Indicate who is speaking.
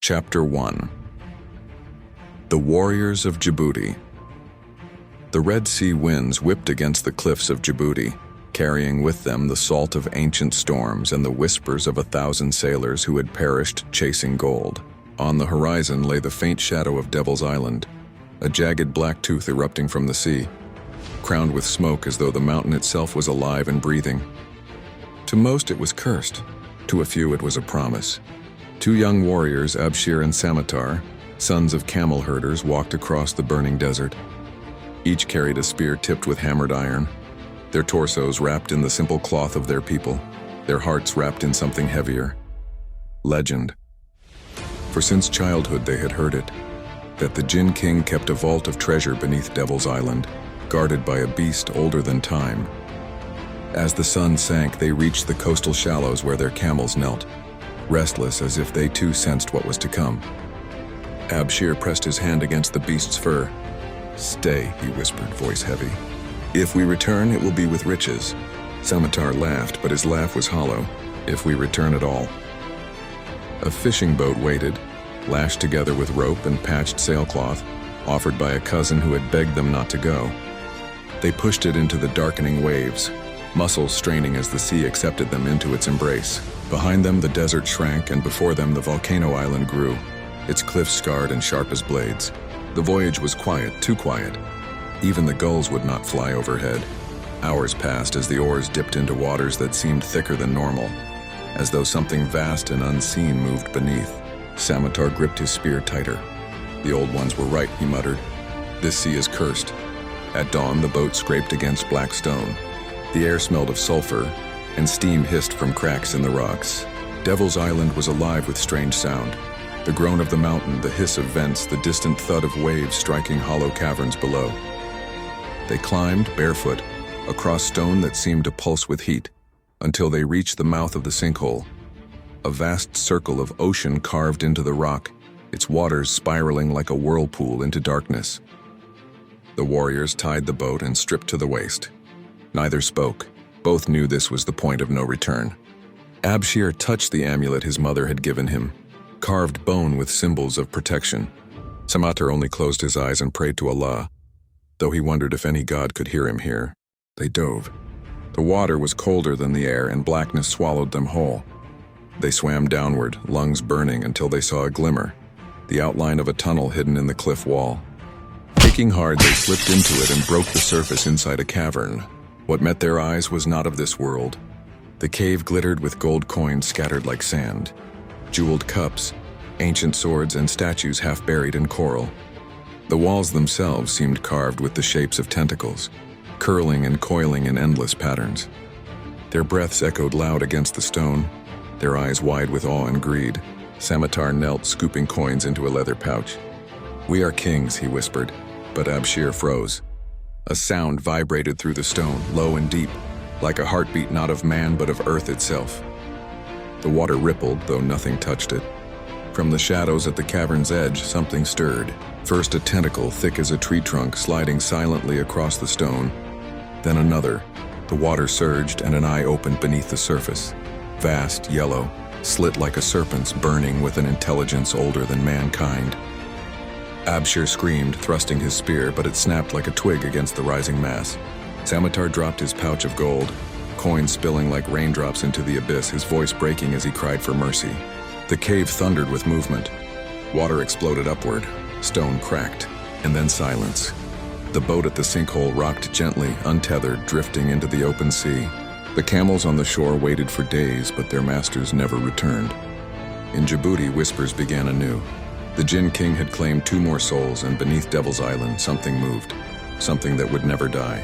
Speaker 1: Chapter 1. The Warriors of Djibouti. The Red Sea winds whipped against the cliffs of Djibouti, carrying with them the salt of ancient storms and the whispers of 1,000 sailors who had perished chasing gold. On the horizon lay the faint shadow of Devil's Island, a jagged black tooth erupting from the sea, crowned with smoke as though the mountain itself was alive and breathing. To most it was cursed, to a few it was a promise. Two young warriors, Abshir and Samatar, sons of camel herders, walked across the burning desert. Each carried a spear tipped with hammered iron, their torsos wrapped in the simple cloth of their people, their hearts wrapped in something heavier. Legend. For since childhood they had heard it, that the Jinn King kept a vault of treasure beneath Devil's Island, guarded by a beast older than time. As the sun sank, they reached the coastal shallows where their camels knelt, restless as if they too sensed what was to come. Abshir pressed his hand against the beast's fur. "Stay," he whispered, voice heavy. "If we return, it will be with riches." Samatar laughed, but his laugh was hollow. "If we return at all." A fishing boat waited, lashed together with rope and patched sailcloth, offered by a cousin who had begged them not to go. They pushed it into the darkening waves, muscles straining as the sea accepted them into its embrace. Behind them the desert shrank, and before them the volcano island grew, its cliffs scarred and sharp as blades. The voyage was quiet, too quiet. Even the gulls would not fly overhead. Hours passed as the oars dipped into waters that seemed thicker than normal, as though something vast and unseen moved beneath. Samatar gripped his spear tighter. "The old ones were right," he muttered. "This sea is cursed." At dawn, the boat scraped against black stone. The air smelled of sulfur, and steam hissed from cracks in the rocks. Devil's Island was alive with strange sound. The groan of the mountain, the hiss of vents, the distant thud of waves striking hollow caverns below. They climbed, barefoot, across stone that seemed to pulse with heat, until they reached the mouth of the sinkhole. A vast circle of ocean carved into the rock, its waters spiraling like a whirlpool into darkness. The warriors tied the boat and stripped to the waist. Neither spoke. Both knew this was the point of no return. Abshir touched the amulet his mother had given him, carved bone with symbols of protection. Samatar only closed his eyes and prayed to Allah, though he wondered if any god could hear him here. They dove. The water was colder than the air, and blackness swallowed them whole. They swam downward, lungs burning, until they saw a glimmer, the outline of a tunnel hidden in the cliff wall. Kicking hard, they slipped into it and broke the surface inside a cavern. What met their eyes was not of this world. The cave glittered with gold coins scattered like sand, jeweled cups, ancient swords, and statues half buried in coral. The walls themselves seemed carved with the shapes of tentacles, curling and coiling in endless patterns. Their breaths echoed loud against the stone, their eyes wide with awe and greed. Samatar knelt, scooping coins into a leather pouch. "We are kings," he whispered, but Abshir froze. A sound vibrated through the stone, low and deep, like a heartbeat not of man but of earth itself. The water rippled, though nothing touched it. From the shadows at the cavern's edge, something stirred. First a tentacle thick as a tree trunk sliding silently across the stone, then another. The water surged and an eye opened beneath the surface. Vast, yellow, slit like a serpent's, burning with an intelligence older than mankind. Abshir screamed, thrusting his spear, but it snapped like a twig against the rising mass. Samatar dropped his pouch of gold, coins spilling like raindrops into the abyss, his voice breaking as he cried for mercy. The cave thundered with movement. Water exploded upward, stone cracked, and then silence. The boat at the sinkhole rocked gently, untethered, drifting into the open sea. The camels on the shore waited for days, but their masters never returned. In Djibouti, whispers began anew. The Jinn King had claimed 2 more souls, and beneath Devil's Island, something moved, something that would never die.